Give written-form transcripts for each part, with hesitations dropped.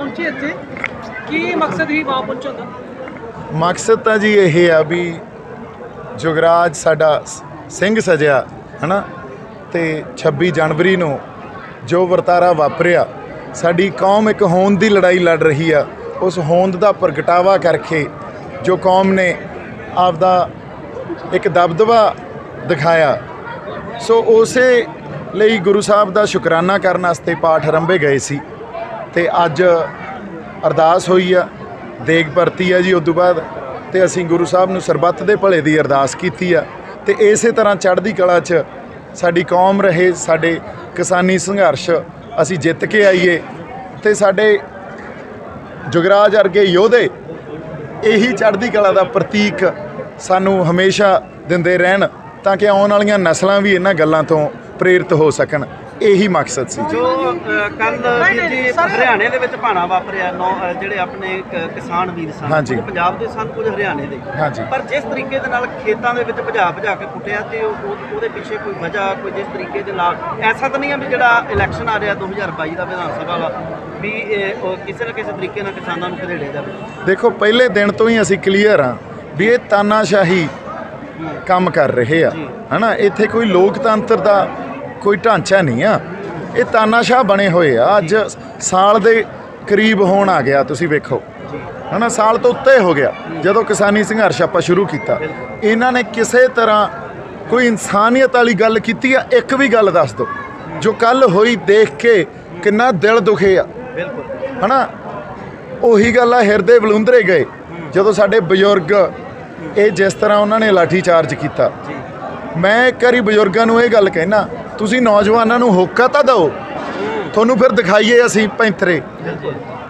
ਪਹੁੰਚੇ ਇੱਥੇ ਕੀ ਮਕਸਦ ਹੀ ਵਹਾਂ ਪਹੁੰਚਣ ਦਾ? ਮਕਸਦ ਤਾਂ ਜੀ ਇਹ ਆ ਵੀ ਜੁਗਰਾਜ ਸਾਡਾ ਸਿੰਘ ਸਜਿਆ ਹੈ ਨਾ, ਤੇ 26 ਜਨਵਰੀ ਨੂੰ ਜੋ ਵਰਤਾਰਾ ਵਾਪਰਿਆ, ਸਾਡੀ ਕੌਮ ਇੱਕ ਹੋਂਦ ਦੀ ਲੜਾਈ ਲੜ ਰਹੀ ਆ। ਉਸ ਹੋਂਦ ਦਾ ਪ੍ਰਗਟਾਵਾ ਕਰਕੇ ਜੋ ਕੌਮ ਨੇ ਆਪਦਾ ਇੱਕ ਦਬਦਬਾ ਦਿਖਾਇਆ, ਸੋ ਉਸੇ ਲਈ ਗੁਰੂ ਸਾਹਿਬ ਦਾ ਸ਼ੁਕਰਾਨਾ ਕਰਨ ਵਾਸਤੇ ਪਾਠ ਆਰੰਭੇ ਗਏ ਸੀ। ਤੇ ਅੱਜ ਅਰਦਾਸ ਹੋਈ ਆ, ਦੇਗ ਵਰਤੀ ਆ ਜੀ। ਉਸ ਤੋਂ ਬਾਅਦ ਤੇ ਅਸੀਂ ਗੁਰੂ ਸਾਹਿਬ ਨੂੰ ਸਰਬੱਤ ਦੇ ਭਲੇ ਦੀ ਅਰਦਾਸ ਕੀਤੀ ਆ, ਤੇ ਇਸੇ ਤਰ੍ਹਾਂ ਚੜ੍ਹਦੀ ਕਲਾ 'ਚ ਸਾਡੀ ਕੌਮ ਰਹੇ, ਸਾਡੇ ਕਿਸਾਨੀ ਸੰਘਰਸ਼ ਅਸੀਂ ਜਿੱਤ ਕੇ ਆਈਏ, ਤੇ ਸਾਡੇ ਜੁਗਰਾਜ ਵਰਗੇ ਯੋਧੇ ਇਹੀ ਚੜ੍ਹਦੀ ਕਲਾ ਦਾ ਪ੍ਰਤੀਕ ਸਾਨੂੰ ਹਮੇਸ਼ਾ ਦਿੰਦੇ ਰਹਿਣ, ਤਾਂ ਕਿ ਆਉਣ ਵਾਲੀਆਂ ਨਸਲਾਂ ਵੀ ਇਹਨਾਂ ਗੱਲਾਂ ਤੋਂ ਪ੍ਰੇਰਿਤ ਹੋ ਸਕਣ। ਇਹੀ ਮਕਸਦ ਸੀ। ਜੋ ਕੱਲ ਜੀ ਹਰਿਆਣੇ ਦੇ ਵਿੱਚ ਭਾਣਾ ਵਾਪਰਿਆ, ਜਿਹੜੇ ਆਪਣੇ ਕਿਸਾਨ ਵੀਰ ਸਨ, ਪੰਜਾਬ ਦੇ ਸਨ, ਕੁਝ ਹਰਿਆਣੇ ਦੇ, ਪਰ ਜਿਸ ਤਰੀਕੇ ਦੇ ਨਾਲ ਖੇਤਾਂ ਦੇ ਵਿੱਚ ਭਜਾ ਕੇ ਕੁੱਟਿਆ, ਤੇ ਉਹਦੇ ਪਿੱਛੇ ਕੋਈ ਵਜ੍ਹਾ, ਕੋਈ ਜਿਸ ਤਰੀਕੇ ਦੇ ਨਾਲ ਐਸਾ ਤਾਂ ਨਹੀਂ ਹੈ ਵੀ ਜਿਹੜਾ ਇਲੈਕਸ਼ਨ ਆ ਰਿਹਾ 2022 ਦਾ ਵਿਧਾਨ ਸਭਾ ਵਾਲਾ, ਵੀ ਕਿਸੇ ਨਾ ਕਿਸੇ ਤਰੀਕੇ ਨਾਲ ਕਿਸਾਨਾਂ ਨੂੰ ਘੜੇੜਿਆ ਜਾਵੇ? ਦੇਖੋ, ਪਹਿਲੇ ਦਿਨ ਤੋਂ ਹੀ ਅਸੀਂ ਕਲੀਅਰ ਹਾਂ ਵੀ ਇਹ ਤਾਨਾਸ਼ਾਹੀ ਕੰਮ ਕਰ ਰਹੇ ਆ, ਹੈ ਨਾ। ਇੱਥੇ ਕੋਈ ਲੋਕਤੰਤਰ ਦਾ ਕੋਈ ਢਾਂਚਾ ਨਹੀਂ ਆ, ਇਹ ਤਾਨਾਸ਼ਾਹ ਬਣੇ ਹੋਏ ਆ। ਅੱਜ ਸਾਲ ਦੇ ਕਰੀਬ ਹੋਣ ਆ ਗਿਆ, ਤੁਸੀਂ ਵੇਖੋ, ਹੈ ਨਾ, ਸਾਲ ਤੋਂ ਉੱਤੇ ਹੋ ਗਿਆ ਜਦੋਂ ਕਿਸਾਨੀ ਸੰਘਰਸ਼ ਆਪਾਂ ਸ਼ੁਰੂ ਕੀਤਾ। ਇਹਨਾਂ ਨੇ ਕਿਸੇ ਤਰ੍ਹਾਂ ਕੋਈ ਇਨਸਾਨੀਅਤ ਵਾਲੀ ਗੱਲ ਕੀਤੀ ਆ? ਇੱਕ ਵੀ ਗੱਲ ਦੱਸ ਦਿਓ ਜੋ ਕੱਲ ਹੋਈ ਦੇਖ ਕੇ ਕਿੰਨਾ ਦਿਲ ਦੁਖੇ ਆ, ਹੈ ਨਾ। ਉਹੀ ਗੱਲ ਆ, ਹਿਰਦੇ ਬਲੁੰਦਰੇ ਗਏ ਜਦੋਂ ਸਾਡੇ ਬਜ਼ੁਰਗ ਇਹ ਜਿਸ ਤਰ੍ਹਾਂ ਉਹਨਾਂ ਨੇ ਲਾਠੀ ਚਾਰਜ ਕੀਤਾ। ਮੈਂ ਇੱਕ ਵਾਰੀ ਬਜ਼ੁਰਗਾਂ ਨੂੰ ਇਹ ਗੱਲ ਕਹਿਣਾ, ਤੁਸੀਂ ਨੌਜਵਾਨਾਂ ਨੂੰ ਹੋਕਾ ਤਾਂ ਦਿਓ, ਤੁਹਾਨੂੰ ਫਿਰ ਦਿਖਾਈਏ ਅਸੀਂ ਪੈਂਥਰੇ,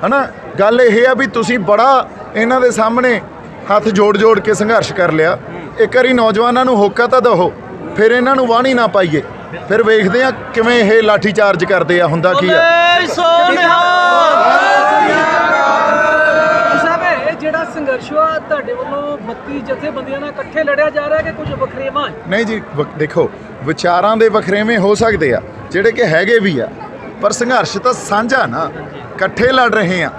ਹੈ ਨਾ। ਗੱਲ ਇਹ ਆ ਵੀ ਤੁਸੀਂ ਬੜਾ ਇਹਨਾਂ ਦੇ ਸਾਹਮਣੇ ਹੱਥ ਜੋੜ ਕੇ ਸੰਘਰਸ਼ ਕਰ ਲਿਆ। ਇੱਕ ਵਾਰੀ ਨੌਜਵਾਨਾਂ ਨੂੰ ਹੋਕਾ ਤਾਂ ਦਿਓ, ਫਿਰ ਇਹਨਾਂ ਨੂੰ ਵਾਹਣੀ ਨਾ ਪਾਈਏ, ਫਿਰ ਵੇਖਦੇ ਆ ਕਿਵੇਂ ਇਹ ਲਾਠੀ ਚਾਰਜ ਕਰਦੇ ਆ, ਹੁੰਦਾ ਕੀ ਆ। ਜਿਹੜਾ ਸੰਘਰਸ਼ ਆ ਤੁਹਾਡੇ ਵੱਲੋਂ 32 ਜਥੇਬੰਦੀਆਂ ਨਾਲ ਇਕੱਠੇ ਲੜਿਆ ਜਾ ਰਿਹਾ ਕਿ ਕੁਝ ਵਖਰੇਵਾਂ? ਨਹੀਂ ਜੀ, ਦੇਖੋ, ਵਿਚਾਰਾਂ ਦੇ ਵਖਰੇਵੇਂ ਹੋ ਸਕਦੇ ਆ, ਜਿਹੜੇ ਕਿ ਹੈਗੇ ਵੀ ਆ, ਪਰ ਸੰਘਰਸ਼ ਤਾਂ ਸਾਂਝਾ ਨਾ, ਇਕੱਠੇ ਲੜ ਰਹੇ ਆ।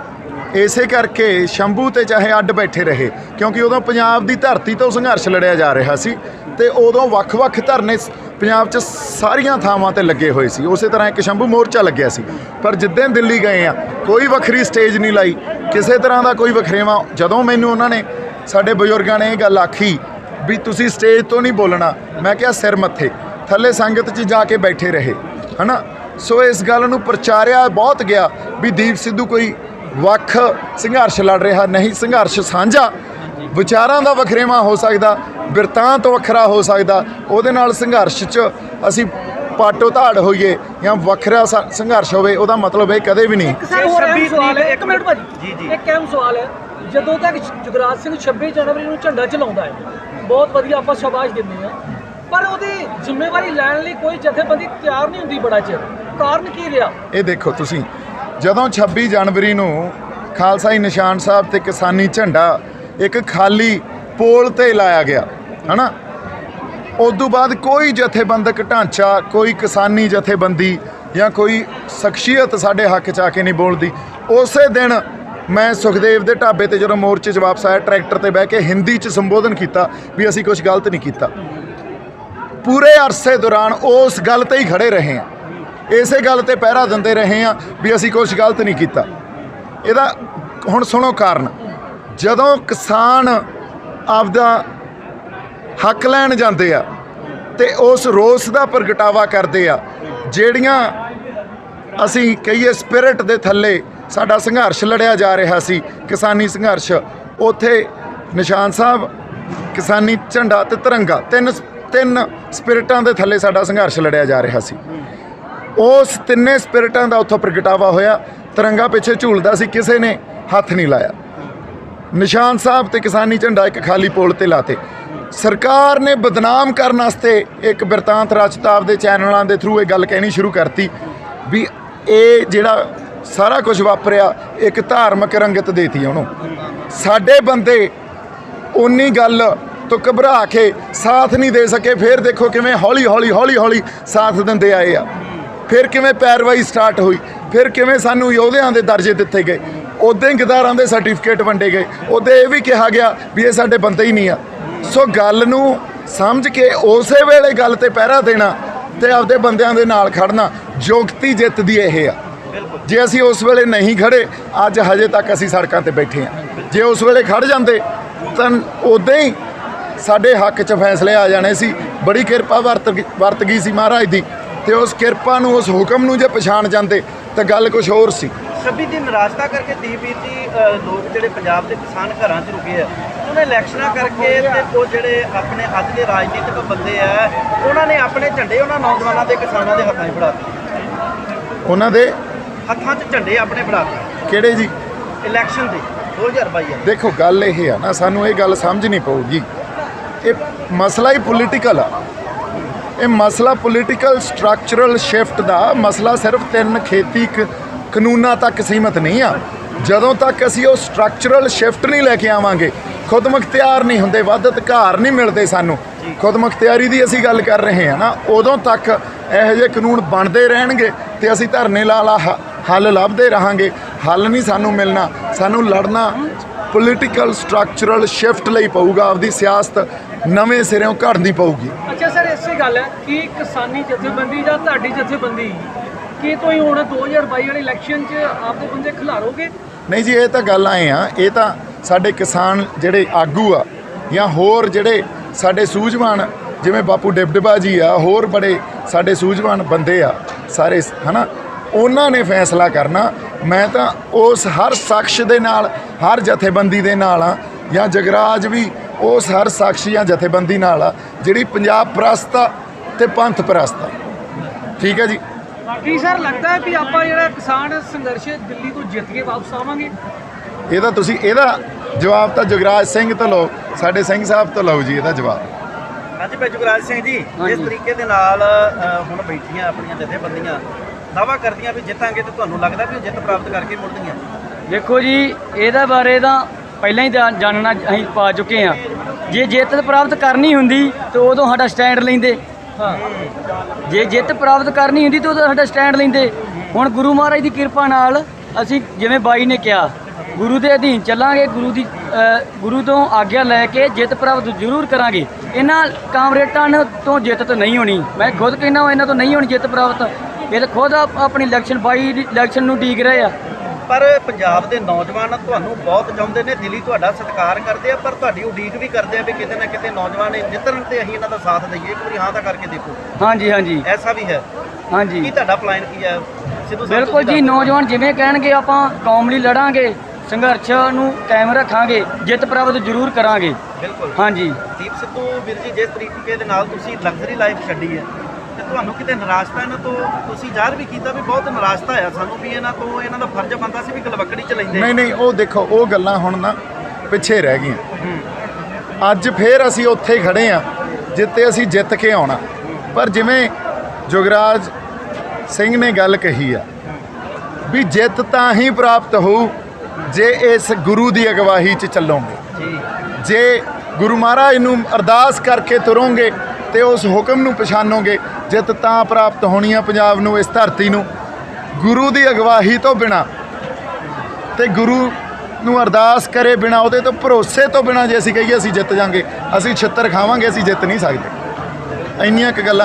ਇਸੇ ਕਰਕੇ ਸ਼ੰਭੂ ਤੇ ਚਾਹੇ ਅੱਡ ਬੈਠੇ ਰਹੇ, ਕਿਉਂਕਿ ਉਦੋਂ ਪੰਜਾਬ ਦੀ ਧਰਤੀ ਤੋਂ ਸੰਘਰਸ਼ ਲੜਿਆ ਜਾ ਰਿਹਾ ਸੀ, ਤੇ ਉਦੋਂ ਵੱਖ-ਵੱਖ ਧਰਨੇ ਪੰਜਾਬ 'ਚ ਸਾਰੀਆਂ ਥਾਵਾਂ ਤੇ ਲੱਗੇ ਹੋਏ ਸੀ। ਉਸੇ ਤਰ੍ਹਾਂ ਇੱਕ ਸ਼ੰਭੂ ਮੋਰਚਾ ਲੱਗਿਆ ਸੀ, ਪਰ ਜਿੱਦਾਂ ਦਿੱਲੀ ਗਏ ਆ ਕੋਈ ਵੱਖਰੀ ਸਟੇਜ ਨਹੀਂ ਲਾਈ, ਕਿਸੇ ਤਰ੍ਹਾਂ ਦਾ ਕੋਈ ਵਖਰੇਵਾਂ। ਜਦੋਂ ਮੈਨੂੰ ਉਹਨਾਂ ਨੇ, ਸਾਡੇ ਬਜ਼ੁਰਗਾਂ ਨੇ ਇਹ ਗੱਲ ਆਖੀ ਵੀ ਤੁਸੀਂ ਸਟੇਜ ਤੋਂ ਨਹੀਂ ਬੋਲਣਾ, ਮੈਂ ਕਿਹਾ ਸਿਰ ਮੱਥੇ, ਥੱਲੇ ਸੰਗਤ 'ਚ ਜਾ ਕੇ ਬੈਠੇ ਰਹੇ, ਹੈ ਨਾ। ਸੋ ਇਸ ਗੱਲ ਨੂੰ ਪ੍ਰਚਾਰਿਆ ਬਹੁਤ ਗਿਆ ਵੀ ਦੀਪ ਸਿੱਧੂ ਕੋਈ ਵੱਖ ਸੰਘਰਸ਼ ਲੜ ਰਿਹਾ ਨਹੀਂ, ਸੰਘਰਸ਼ ਸਾਂਝਾ। ਵਿਚਾਰਾਂ ਦਾ ਵਖਰੇਵਾਂ ਹੋ ਸਕਦਾ, ਬਿਰਤਾਂਤ ਵੱਖਰਾ ਹੋ ਸਕਦਾ, ਉਹਦੇ ਨਾਲ ਸੰਘਰਸ਼ 'ਚ ਅਸੀਂ ਪਾਟੋ ਧਾੜ ਹੋਈਏ ਜਾਂ ਵੱਖਰਾ ਸੰਘਰਸ਼ ਹੋਵੇ, ਉਹਦਾ ਮਤਲਬ ਇਹ ਕਦੇ ਵੀ ਨਹੀਂ। ਇੱਕ ਮਿੰਟ ਭਾਜੀ, ਇੱਕ ਅਹਿਮ ਸਵਾਲ ਹੈ, ਜਦੋਂ ਤੱਕ ਜੁਗਰਾਜ ਸਿੰਘ 26 ਜਨਵਰੀ ਨੂੰ ਝੰਡਾ ਚਲਾਉਂਦਾ ਹੈ, ਬਹੁਤ ਵਧੀਆ, ਆਪਾਂ ਸ਼ਾਬਾਸ਼ ਦਿੰਦੇ ਹਾਂ, ਪਰ ਉਹਦੀ ਜ਼ਿੰਮੇਵਾਰੀ ਲੈਣ ਲਈ ਕੋਈ ਜਥੇਬੰਦੀ ਤਿਆਰ ਨਹੀਂ ਹੁੰਦੀ ਬੜਾ ਚਿਰ, ਕਾਰਨ ਕੀ ਰਿਹਾ? ਇਹ ਦੇਖੋ ਤੁਸੀਂ, ਜਦੋਂ 26 ਜਨਵਰੀ ਨੂੰ ਖਾਲਸਾਈ ਨਿਸ਼ਾਨ ਸਾਹਿਬ ਤੇ ਕਿਸਾਨੀ ਝੰਡਾ ਇੱਕ ਖਾਲੀ ਪੋਲ ਤੇ ਲਾਇਆ ਗਿਆ, ਹੈ ਨਾ, ਉਸ ਤੋਂ ਬਾਅਦ ਕੋਈ ਜਥੇਬੰਦਕ ਢਾਂਚਾ, ਕੋਈ ਕਿਸਾਨੀ ਜਥੇਬੰਦੀ ਜਾਂ ਕੋਈ ਸ਼ਖਸੀਅਤ ਸਾਡੇ ਹੱਕ 'ਚ ਆ ਕੇ ਨਹੀਂ ਬੋਲਦੀ। ਉਸੇ ਦਿਨ ਮੈਂ ਸੁਖਦੇਵ ਦੇ ਢਾਬੇ ਤੇ ਜਦੋਂ ਮੋਰਚੇ 'ਚ ਵਾਪਸ ਆਇਆ, ਟਰੈਕਟਰ ਤੇ ਬਹਿ ਕੇ ਹਿੰਦੀ 'ਚ ਸੰਬੋਧਨ ਕੀਤਾ ਵੀ ਅਸੀਂ ਕੁਝ ਗਲਤ ਨਹੀਂ ਕੀਤਾ। ਪੂਰੇ ਅਰਸੇ ਦੌਰਾਨ ਉਸ ਗੱਲ ਤੇ ਹੀ ਖੜੇ ਰਹੇ ਹਾਂ, ਇਸੇ ਗੱਲ ਤੇ ਪਹਿਰਾ ਦਿੰਦੇ ਰਹੇ ਹਾਂ ਵੀ ਅਸੀਂ ਕੁਝ ਗਲਤ ਨਹੀਂ ਕੀਤਾ। ਇਹਦਾ ਹੁਣ ਸੁਣੋ ਕਾਰਨ। ਜਦੋਂ ਕਿਸਾਨ ਆਪਦਾ ਹੱਕ ਲੈਣ ਜਾਂਦੇ ਆ ਤੇ ਉਸ ਰੋਸ ਦਾ ਪ੍ਰਗਟਾਵਾ ਕਰਦੇ ਆ, ਜਿਹੜੀਆਂ ਅਸੀਂ ਕਹੀਏ ਸਪਿਰਿਟ ਦੇ ਥੱਲੇ ਸਾਡਾ ਸੰਘਰਸ਼ ਲੜਿਆ ਜਾ ਰਿਹਾ ਸੀ, ਕਿਸਾਨੀ ਸੰਘਰਸ਼, ਉੱਥੇ ਨਿਸ਼ਾਨ ਸਾਹਿਬ, ਕਿਸਾਨੀ ਝੰਡਾ ਤੇ ਤਿਰੰਗਾ, ਤਿੰਨ ਸਪਿਰਿਟਾਂ ਦੇ ਥੱਲੇ ਸਾਡਾ ਸੰਘਰਸ਼ ਲੜਿਆ ਜਾ ਰਿਹਾ ਸੀ। ਉਸ ਤਿੰਨੇ ਸਪਿਰਿਟਾਂ ਦਾ ਉੱਥੋਂ ਪ੍ਰਗਟਾਵਾ ਹੋਇਆ। ਤਿਰੰਗਾ ਪਿੱਛੇ ਝੂਲਦਾ ਸੀ, ਕਿਸੇ ਨੇ ਹੱਥ ਨਹੀਂ ਲਾਇਆ। ਨਿਸ਼ਾਨ ਸਾਹਿਬ ਤੇ ਕਿਸਾਨੀ ਝੰਡਾ ਇੱਕ ਖਾਲੀ ਪੋਲ ਤੇ ਲਾਤੇ। ਸਰਕਾਰ ਨੇ ਬਦਨਾਮ ਕਰਨ ਵਾਸਤੇ ਇੱਕ ਬਿਰਤਾਂਤ ਰਚਤਾ ਆਪਦੇ ਚੈਨਲਾਂ ਦੇ ਥਰੂ ਇਹ ਗੱਲ ਕਹਿਣੀ ਸ਼ੁਰੂ ਕਰਤੀ ਵੀ ਇਹ ਜਿਹੜਾ ਸਾਰਾ ਕੁਝ ਵਾਪਰਿਆ ਇੱਕ ਧਾਰਮਿਕ ਰੰਗਤ ਦੇਤੀ ਉਹਨੂੰ। ਸਾਡੇ ਬੰਦੇ ਉਨੀ ਗੱਲ ਤੋਂ ਘਬਰਾ ਕੇ ਸਾਥ ਨਹੀਂ ਦੇ ਸਕੇ। ਫਿਰ ਦੇਖੋ ਕਿਵੇਂ ਹੌਲੀ ਹੌਲੀ ਸਾਥ ਦਿੰਦੇ ਆਏ ਆ, ਫਿਰ ਕਿਵੇਂ ਪੈਰਵਾਈ ਸਟਾਰਟ ਹੋਈ, ਫਿਰ ਕਿਵੇਂ ਸਾਨੂੰ ਯੋਧਿਆਂ ਦੇ ਦਰਜੇ ਦਿੱਤੇ ਗਏ। ਉੱਦਾਂ ਹੀ ਗਦਾਰਾਂ ਦੇ ਸਰਟੀਫਿਕੇਟ ਵੰਡੇ ਗਏ, ਉੱਦਾਂ ਇਹ ਵੀ ਕਿਹਾ ਗਿਆ ਵੀ ਇਹ ਸਾਡੇ ਬੰਦੇ ਹੀ ਨਹੀਂ ਆ। ਸੋ ਗੱਲ ਨੂੰ ਸਮਝ ਕੇ ਉਸੇ ਵੇਲੇ ਗੱਲ ਤੇ ਪਹਿਰਾ ਦੇਣਾ ਤੇ ਆਪਦੇ ਬੰਦਿਆਂ ਦੇ ਨਾਲ ਖੜਨਾ ਯੋਗਤੀ ਜਿੱਤ ਦੀ ਇਹ ਆ। ਜੇ ਅਸੀਂ ਉਸ ਵੇਲੇ ਨਹੀਂ ਖੜੇ, ਅੱਜ ਹਜੇ ਤੱਕ ਅਸੀਂ ਸੜਕਾਂ ਤੇ ਬੈਠੇ ਹਾਂ। ਜੇ ਉਸ ਵੇਲੇ ਖੜ ਜਾਂਦੇ ਤਾਂ ਉੱਦਾਂ ਹੀ ਸਾਡੇ ਹੱਕ 'ਚ ਫੈਸਲੇ ਆ ਜਾਣੇ ਸੀ। ਬੜੀ ਕਿਰਪਾ ਵਰਤ ਗਈ ਸੀ ਮਹਾਰਾਜ ਦੀ, ਤੇ ਉਸ ਕਿਰਪਾ ਨੂੰ, ਉਸ ਹੁਕਮ ਨੂੰ ਜੇ ਪਛਾਣ ਜਾਂਦੇ ਤਾਂ ਗੱਲ ਕੁਝ ਹੋਰ ਸੀ। 26 ਦੀ ਨਿਰਾਸ਼ਤਾ ਕਰਕੇ ਦੀਪਵੀਰ ਜੀ ਲੋਕ ਜਿਹੜੇ ਪੰਜਾਬ ਦੇ ਕਿਸਾਨ ਘਰਾਂ 'ਚ ਰੁਕੇ ਆ, ਉਹਨਾਂ ਇਲੈਕਸ਼ਨਾਂ ਕਰਕੇ ਤੇ ਉਹ ਜਿਹੜੇ ਆਪਣੇ ਅੱਜ ਦੇ ਰਾਜਨੀਤਿਕ ਬੰਦੇ ਆ, ਉਹਨਾਂ ਨੇ ਆਪਣੇ ਝੰਡੇ ਉਹਨਾਂ ਨੌਜਵਾਨਾਂ ਦੇ ਕਿਸਾਨਾਂ ਦੇ ਹੱਥਾਂ 'ਚ ਫੜਾ ਦਿੱਤੇ। ਉਹਨਾਂ ਦੇ ਹੱਥਾਂ 'ਚ ਝੰਡੇ ਆਪਣੇ ਫੜਾ ਦਿੱਤੇ। ਕਿਹੜੇ ਜੀ? ਇਲੈਕਸ਼ਨ ਦੇ 2022 ਦੇਖੋ ਗੱਲ ਇਹ ਆ ਨਾ, ਸਾਨੂੰ ਇਹ ਗੱਲ ਸਮਝਣੀ ਪਊਗੀ, ਇਹ ਮਸਲਾ ਹੀ ਪੋਲੀਟੀਕਲ ਆ। ਇਹ ਮਸਲਾ ਪੋਲੀਟੀਕਲ ਸਟਰਕਚਰਲ ਸ਼ਿਫਟ ਦਾ ਮਸਲਾ ਸਿਰਫ 3 ਖੇਤੀ ਕਾਨੂੰਨਾਂ ਤੱਕ ਸੀਮਤ ਨਹੀਂ ਆ। ਜਦੋਂ ਤੱਕ ਅਸੀਂ ਉਹ ਸਟਰਕਚਰਲ ਸ਼ਿਫਟ ਨਹੀਂ ਲੈ ਕੇ ਆਵਾਂਗੇ, ਖੁਦ ਮੁਖਤਿਆਰ ਨਹੀਂ ਹੁੰਦੇ, ਵੱਧ ਅਧਿਕਾਰ ਨਹੀਂ ਮਿਲਦੇ ਸਾਨੂੰ, ਖੁਦ ਮੁਖਤਿਆਰੀ ਦੀ ਅਸੀਂ ਗੱਲ ਕਰ ਰਹੇ ਹਾਂ ਨਾ, ਉਦੋਂ ਤੱਕ ਇਹੋ ਜਿਹੇ ਕਾਨੂੰਨ ਬਣਦੇ ਰਹਿਣਗੇ ਤੇ ਅਸੀਂ ਧਰਨੇ ਲਾ ਹੱਲ ਲੱਭਦੇ ਰਹਾਂਗੇ। ਹੱਲ ਨਹੀਂ ਸਾਨੂੰ ਮਿਲਣਾ, ਸਾਨੂੰ ਲੜਨਾ ਪੋਲੀਟੀਕਲ ਸਟਰਕਚਰਲ ਸ਼ਿਫਟ ਲਈ ਪਊਗਾ। ਆਪਦੀ ਸਿਆਸਤ ਨਵੇਂ ਸਿਰਿਓਂ ਘੜਨੀ ਪਊਗੀ। ਅੱਛਾ ਸਰ, ਇਸੇ ਗੱਲ ਹੈ ਕਿ ਕਿਸਾਨੀ ਜਥੇਬੰਦੀ ਜਾਂ ਤੁਹਾਡੀ ਜਥੇਬੰਦੀ ਕੀ ਤੁਸੀਂ ਹੁਣ 2022 ਵਾਲੇ ਇਲੈਕਸ਼ਨ 'ਚ ਆਪਦੇ ਬੰਦੇ ਖਿਲਾਰੋਗੇ? ਨਹੀਂ ਜੀ, ਇਹ ਤਾਂ ਗੱਲ ਆਏ ਆ, ਇਹ ਤਾਂ ਸਾਡੇ ਕਿਸਾਨ ਜਿਹੜੇ ਆਗੂ ਆ ਜਾਂ ਹੋਰ ਜਿਹੜੇ ਸਾਡੇ ਸੂਝਵਾਨ ਜਿਵੇਂ ਬਾਪੂ ਡਿਬਡਿਬਾ ਜੀ ਆ, ਹੋਰ ਬੜੇ ਸਾਡੇ ਸੂਝਵਾਨ ਬੰਦੇ ਆ ਸਾਰੇ, ਹਨਾ, ਉਹਨਾਂ ਨੇ ਫੈਸਲਾ ਕਰਨਾ। ਮੈਂ ਤਾਂ ਉਸ ਹਰ ਸ਼ਖਸ ਦੇ ਨਾਲ, ਹਰ ਜਥੇਬੰਦੀ ਦੇ ਨਾਲ ਆ, ਜਾਂ ਜਗਰਾਜ ਵੀ ਉਸ ਹਰ ਸ਼ਖਸ ਜਾਂ ਜਥੇਬੰਦੀ ਨਾਲ ਆ ਜਿਹੜੀ ਪੰਜਾਬ ਪ੍ਰਸਤ ਆ ਤੇ ਪੰਥ ਪ੍ਰਸਤ ਆ। ਠੀਕ ਹੈ ਜੀ। ਕੀ ਸਰ ਲੱਗਦਾ ਹੈ ਵੀ ਆਪਾਂ ਜਿਹੜਾ ਕਿਸਾਨ ਸੰਘਰਸ਼ ਦਿੱਲੀ ਤੋਂ ਜਿੱਤ ਕੇ ਵਾਪਸ ਆਵਾਂਗੇ? ਇਹਦਾ ਜਵਾਬ ਤਾਂ ਜੁਗਰਾਜ ਸਿੰਘ ਤੋਂ ਲਓ, ਸਾਡੇ ਸਿੰਘ ਸਾਹਿਬ ਤੋਂ ਲਓ ਜੀ ਇਹਦਾ ਜਵਾਬ। ਹਾਂਜੀ ਭਾਈ ਜੁਗਰਾਜ ਸਿੰਘ ਜੀ, ਇਸ ਤਰੀਕੇ ਦੇ ਨਾਲ ਹੁਣ ਬੈਠੀਆਂ ਆਪਣੀਆਂ ਜਥੇਬੰਦੀਆਂ ਦਾਅਵਾ ਕਰਦੀਆਂ ਵੀ ਜਿੱਤਾਂਗੇ, ਤੇ ਤੁਹਾਨੂੰ ਲੱਗਦਾ ਵੀ ਉਹ ਜਿੱਤ ਪ੍ਰਾਪਤ ਕਰਕੇ ਮੁੜਦੀਆਂ? ਦੇਖੋ ਜੀ, ਇਹਦਾ ਬਾਰੇ ਤਾਂ ਪਹਿਲਾਂ ਹੀ ਜਾਣਨਾ ਅਸੀਂ ਪਾ ਚੁੱਕੇ ਹਾਂ। ਜੇ ਜਿੱਤ ਪ੍ਰਾਪਤ ਕਰਨੀ ਹੁੰਦੀ ਤਾਂ ਉਦੋਂ ਸਾਡਾ ਸਟੈਂਡ ਲੈਂਦੇ। ਜੇ ਜਿੱਤ ਪ੍ਰਾਪਤ ਕਰਨੀ ਹੁੰਦੀ ਤਾਂ ਉਦੋਂ ਸਾਡਾ ਸਟੈਂਡ ਲੈਂਦੇ। ਹੁਣ ਗੁਰੂ ਮਹਾਰਾਜ ਦੀ ਕਿਰਪਾ ਨਾਲ ਅਸੀਂ, ਜਿਵੇਂ ਬਾਈ ਨੇ ਕਿਹਾ, ਗੁਰੂ ਦੇ ਅਧੀਨ ਚੱਲਾਂਗੇ, ਗੁਰੂ ਤੋਂ ਆਗਿਆ ਲੈ ਕੇ ਜਿੱਤ ਪ੍ਰਾਪਤ ਜ਼ਰੂਰ ਕਰਾਂਗੇ। ਇਹਨਾਂ ਕਾਮਰੇਡਾਂ ਤੋਂ ਜਿੱਤ ਤਾਂ ਨਹੀਂ ਹੋਣੀ, ਮੈਂ ਖੁਦ ਕਹਿੰਦਾ ਇਹਨਾਂ ਤੋਂ ਨਹੀਂ ਹੋਣੀ ਜਿੱਤ ਪ੍ਰਾਪਤ। ਇਹ ਤਾਂ ਖੁਦ ਆਪਣੀ ਇਲੈਕਸ਼ਨ ਨੂੰ ਡੀਕ ਰਹੇ ਆ। ਪਰ ਪੰਜਾਬ ਦੇ ਨੌਜਵਾਨ ਤੁਹਾਨੂੰ ਬਹੁਤ ਚਾਹੁੰਦੇ ਨੇ, ਦਿਲੀ ਤੁਹਾਡਾ ਸਤਿਕਾਰ ਕਰਦੇ ਆ, ਪਰ ਤੁਹਾਡੀ ਉਡੀਕ ਵੀ ਕਰਦੇ ਆ ਵੀ ਕਿਤੇ ਨਾ ਕਿਤੇ ਨੌਜਵਾਨ ਜਿੱਤਣ ਤੇ ਅਸੀਂ ਇਹਨਾਂ ਦਾ ਸਾਥ ਦਈਏ। ਇੱਕ ਵਾਰੀ ਹਾਂ ਤਾਂ ਕਰਕੇ ਦੇਖੋ। ਹਾਂਜੀ ਹਾਂਜੀ, ਐਸਾ ਵੀ ਹੈ। ਹਾਂਜੀ, ਕੀ ਤੁਹਾਡਾ ਪਲਾਨ ਕੀ ਹੈ? ਬਿਲਕੁਲ ਜੀ, ਨੌਜਵਾਨ ਜਿਵੇਂ ਕਹਿਣਗੇ ਆਪਾਂ ਕੌਮ ਲਈ ਲੜਾਂਗੇ, ਸੰਘਰਸ਼ ਨੂੰ ਕਾਇਮ ਰੱਖਾਂਗੇ, ਜਿੱਤ ਪ੍ਰਾਪਤ ਜ਼ਰੂਰ ਕਰਾਂਗੇ। ਬਿਲਕੁਲ। ਹਾਂਜੀ ਦੀਪ ਸਿੱਧੂ ਵੀਰ ਜੀ, ਜਿਸ ਤਰੀਕੇ ਦੇ ਨਾਲ ਤੁਸੀਂ ਲਗਜ਼ਰੀ ਲਾਈਫ ਛੱਡੀ ਹੈ ਤੇ ਤੁਹਾਨੂੰ ਕਿਤੇ ਨਿਰਾਸ਼ਤਾ ਇਹਨਾਂ ਤੋਂ, ਤੁਸੀਂ ਜ਼ਾਹਰ ਵੀ ਕੀਤਾ ਵੀ ਬਹੁਤ ਨਿਰਾਸ਼ਤਾ ਆ ਸਾਨੂੰ ਵੀ ਇਹਨਾਂ ਤੋਂ, ਇਹਨਾਂ ਦਾ ਫਰਜ਼ ਬਣਦਾ ਸੀ ਵੀ ਗਲਵੱਕੜੀ ਚ ਲੈਂਦੇ। ਨਹੀਂ, ਉਹ ਦੇਖੋ, ਉਹ ਗੱਲਾਂ ਹੁਣ ਨਾ ਪਿੱਛੇ ਰਹਿ ਗਈਆਂ। ਅੱਜ ਫੇਰ ਅਸੀਂ ਉੱਥੇ ਖੜੇ ਆ ਜਿੱਤੇ ਅਸੀਂ ਜਿੱਤ ਕੇ ਆਉਣਾ। ਪਰ ਜਿਵੇਂ ਜੁਗਰਾਜ ਸਿੰਘ ਨੇ ਗੱਲ ਕਹੀ ਆ ਵੀ ਜਿੱਤ ਤਾਂ ਹੀ ਪ੍ਰਾਪਤ ਹੋਊ ਜੇ ਇਸ ਗੁਰੂ ਦੀ ਅਗਵਾਈ 'ਚ ਚੱਲੋਗੇ, ਜੇ ਗੁਰੂ ਮਹਾਰਾਜ ਨੂੰ ਅਰਦਾਸ ਕਰਕੇ ਤੁਰੋਗੇ ਤੇ ਉਸ ਹੁਕਮ ਨੂੰ ਪਛਾਣੋਗੇ, ਜਿੱਤ ਤਾਂ ਪ੍ਰਾਪਤ ਹੋਣੀ ਆ ਪੰਜਾਬ ਨੂੰ, ਇਸ ਧਰਤੀ ਨੂੰ। ਗੁਰੂ ਦੀ ਅਗਵਾਈ ਤੋਂ ਬਿਨਾ ਤੇ ਗੁਰੂ ਨੂੰ ਅਰਦਾਸ ਕਰੇ ਬਿਨਾ, ਉਹਦੇ ਤੋਂ ਭਰੋਸੇ ਤੋਂ ਬਿਨਾ ਜੇ ਅਸੀਂ ਕਹੀਏ ਅਸੀਂ ਜਿੱਤ ਜਾਾਂਗੇ, ਅਸੀਂ ਛਿੱਤਰ ਖਾਵਾਂਗੇ, ਅਸੀਂ ਜਿੱਤ ਨਹੀਂ ਸਕਦੇ। ਇੰਨੀਆਂ ਕੁ ਗੱਲਾਂ